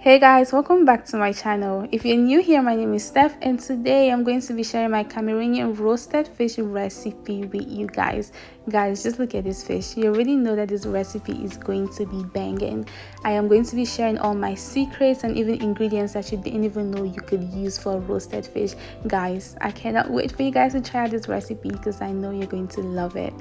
Hey guys, welcome back to my channel. If you're new here, my name is Steph and today I'm going to be sharing my Cameroonian roasted fish recipe with you guys. Guys, just look at this fish. You already know that this recipe is going to be banging. I am going to be sharing all my secrets and even ingredients that you didn't even know you could use for roasted fish. Guys, I cannot wait for you guys to try out this recipe because I know you're going to love it.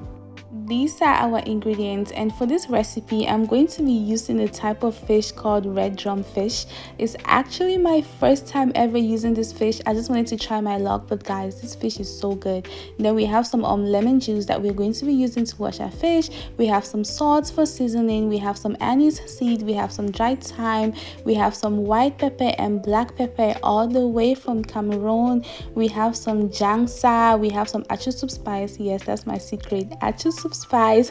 These are our ingredients, and for this recipe I'm going to be using a type of fish called red drum fish. It's actually my first time ever using this fish. I just wanted to try my luck, but guys, this fish is so good. Then we have some lemon juice that we're going to be using to wash our fish. We have some salt for seasoning, we have some anise seed, we have some dried thyme, we have some white pepper and black pepper all the way from Cameroon. We have some Njangsa, we have some Achu soup spice. Yes, that's my secret, Achu soup spice.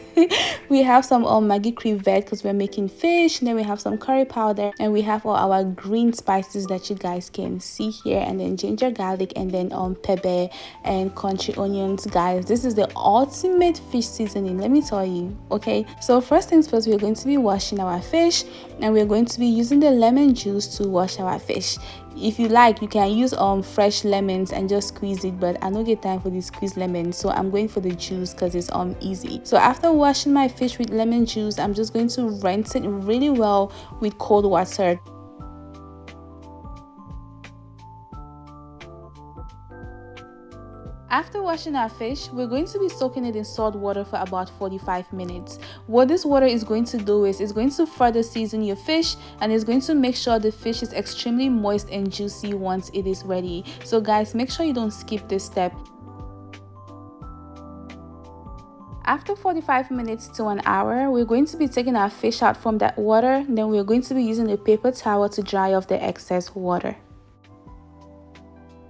We have some Maggie Crevette because we're making fish, and then we have some curry powder, and we have all our green spices that you guys can see here, and then ginger, garlic, and then Pebe and crunchy onions. Guys, this is the ultimate fish seasoning, let me tell you. Okay, so first things first, we're going to be washing our fish, and we're going to be using the lemon juice to wash our fish. If you like, you can use fresh lemons and just squeeze it, but I don't get time for the squeezed lemons, so I'm going for the juice because it's easy. So after washing my fish with lemon juice, I'm just going to rinse it really well with cold water. After washing our fish, we're going to be soaking it in salt water for about 45 minutes. What this water is going to do is it's going to further season your fish, and it's going to make sure the fish is extremely moist and juicy once it is ready. So guys, make sure you don't skip this step. After 45 minutes to an hour, we're going to be taking our fish out from that water. Then we're going to be using a paper towel to dry off the excess water.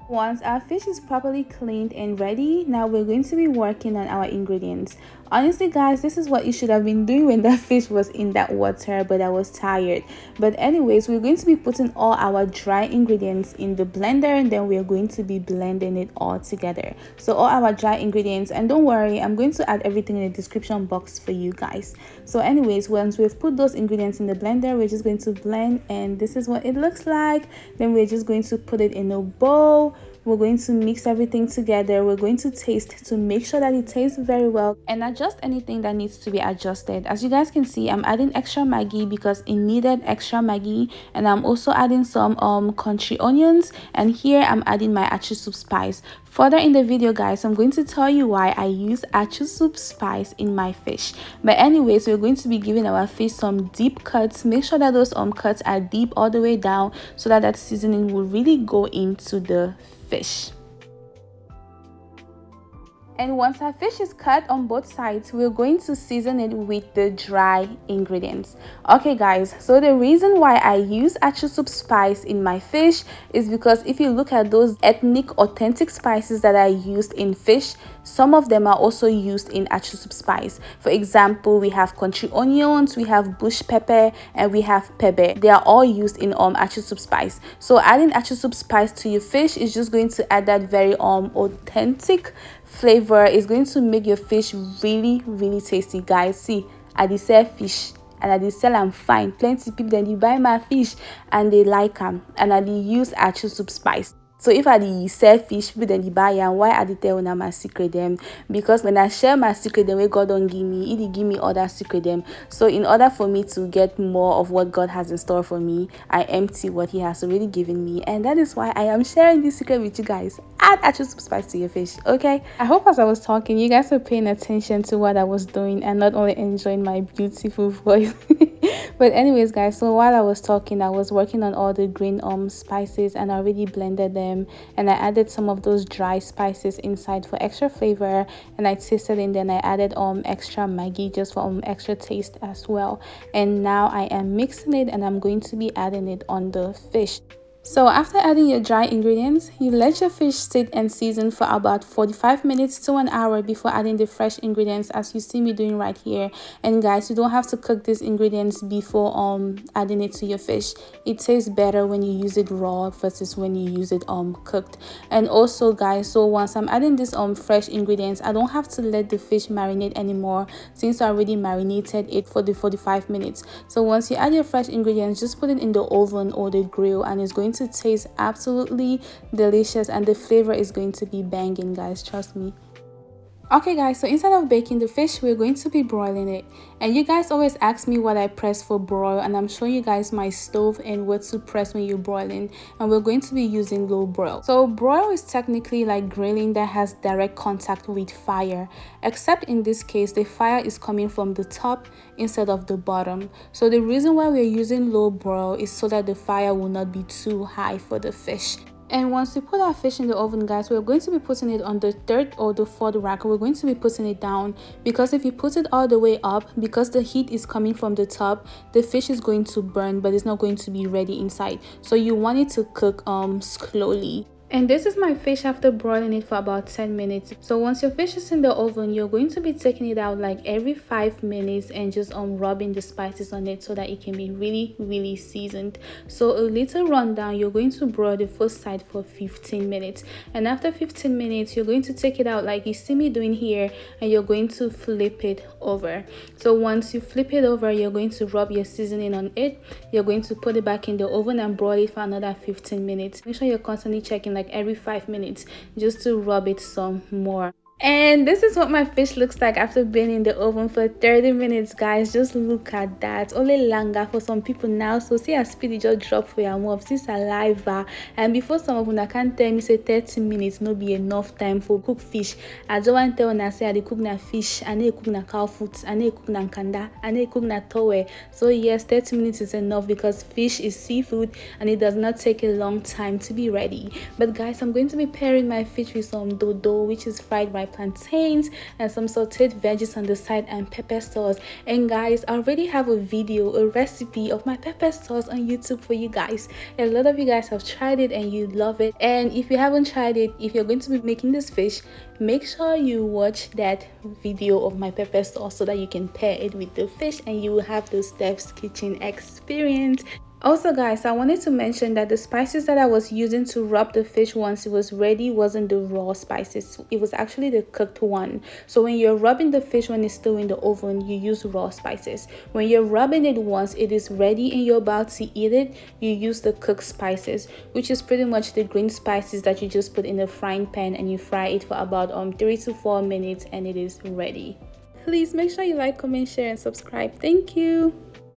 Once our fish is properly cleaned and ready, now we're going to be working on our ingredients. Honestly guys, this is what you should have been doing when that fish was in that water, but I was tired. But anyways, we're going to be putting all our dry ingredients in the blender, and then we're going to be blending it all together. So all our dry ingredients, and don't worry, I'm going to add everything in the description box for you guys. So anyways, once we've put those ingredients in the blender, we're just going to blend, and this is what it looks like. Then we're just going to put it in a bowl. We're going to mix everything together. We're going to taste to make sure that it tastes very well, and adjust anything that needs to be adjusted. As you guys can see, I'm adding extra Maggie because it needed extra Maggie, and I'm also adding some crunchy onions, and here I'm adding my Achu soup spice. Further in the video guys, I'm going to tell you why I use Achu soup spice in my fish. But anyways, we're going to be giving our fish some deep cuts. Make sure that those cuts are deep all the way down so that that seasoning will really go into the fish. And once our fish is cut on both sides, we're going to season it with the dry ingredients. Okay guys, so the reason why I use Achu soup spice in my fish is because if you look at those ethnic authentic spices that I used in fish, some of them are also used in Achu soup spice. For example, we have crunchy onions, we have bush pepper, and we have pebe. They are all used in Achu soup spice. So adding Achu soup spice to your fish is just going to add that very authentic flavor. Is going to make your fish really tasty. Guys, see, I dey sell fish and I dey sell am fine. Plenty people then they buy my fish and they like them, and I dey use Achu soup spice. So if I dey sell fish, people then they buy am. Why I dey tell una my secret them? Because when I share my secret them, wey God don't give me, He dey give me other secret them. So in order for me to get more of what God has in store for me, I empty what He has already given me, and that is why I am sharing this secret with you guys. Add Achu soup spice to your fish, okay? I hope as I was talking, you guys were paying attention to what I was doing and not only enjoying my beautiful voice. But anyways guys, so while I was talking, I was working on all the green spices, and I already blended them, and I added some of those dry spices inside for extra flavor, and I tasted it, and then I added extra Maggie just for extra taste as well. And now I am mixing it, and I'm going to be adding it on the fish. So after adding your dry ingredients, you let your fish sit and season for about 45 minutes to an hour before adding the fresh ingredients, as you see me doing right here. And guys, you don't have to cook these ingredients before adding it to your fish. It tastes better when you use it raw versus when you use it cooked. And also guys, so once I'm adding this fresh ingredients, I don't have to let the fish marinate anymore since I already marinated it for the 45 minutes. So once you add your fresh ingredients, just put it in the oven or the grill, and it's going to taste absolutely delicious, and the flavor is going to be banging, guys, trust me. Okay guys, so instead of baking the fish, we're going to be broiling it. And you guys always ask me what I press for broil, and I'm showing you guys my stove and what to press when you're broiling. And we're going to be using low broil. So broil is technically like grilling that has direct contact with fire, except in this case the fire is coming from the top instead of the bottom. So the reason why we're using low broil is so that the fire will not be too high for the fish. And once we put our fish in the oven, guys, we're going to be putting it on the third or the fourth rack. We're going to be putting it down, because if you put it all the way up, because the heat is coming from the top, the fish is going to burn, but it's not going to be ready inside. So you want it to cook slowly. And this is my fish after broiling it for about 10 minutes. So once your fish is in the oven, you're going to be taking it out like every 5 minutes and just rubbing the spices on it so that it can be really seasoned. So a little rundown, you're going to broil the first side for 15 minutes. And after 15 minutes, you're going to take it out like you see me doing here, and you're going to flip it over. So once you flip it over, you're going to rub your seasoning on it. You're going to put it back in the oven and broil it for another 15 minutes. Make sure you're constantly checking like every 5 minutes just to rub it some more. And this is what my fish looks like after being in the oven for 30 minutes, guys. Just look at that. Only longer for some people now. So see how speed it just drop for your mouth. See saliva. And before some of them can't tell me say 30 minutes no be enough time for cook fish. I just want to tell una say I dey cook na fish, I need cook na cow foot, I need cook na kanda, I need cook na towe. So yes, 30 minutes is enough because fish is seafood and it does not take a long time to be ready. But guys, I'm going to be pairing my fish with some dodo, which is fried rice plantains, and some sauteed veggies on the side, and pepper sauce. And guys, I already have a video, a recipe of my pepper sauce on YouTube for you guys. A lot of you guys have tried it and you love it. And if you haven't tried it, if you're going to be making this fish, make sure you watch that video of my pepper sauce so that you can pair it with the fish and you will have the Steph's Kitchen experience. Also guys, I wanted to mention that the spices that I was using to rub the fish once it was ready wasn't the raw spices. It was actually the cooked one. So when you're rubbing the fish when it's still in the oven, you use raw spices. When you're rubbing it once it is ready and you're about to eat it, you use the cooked spices, which is pretty much the green spices that you just put in a frying pan and you fry it for about 3 to 4 minutes and it is ready. Please make sure you like, comment, share and subscribe. Thank you.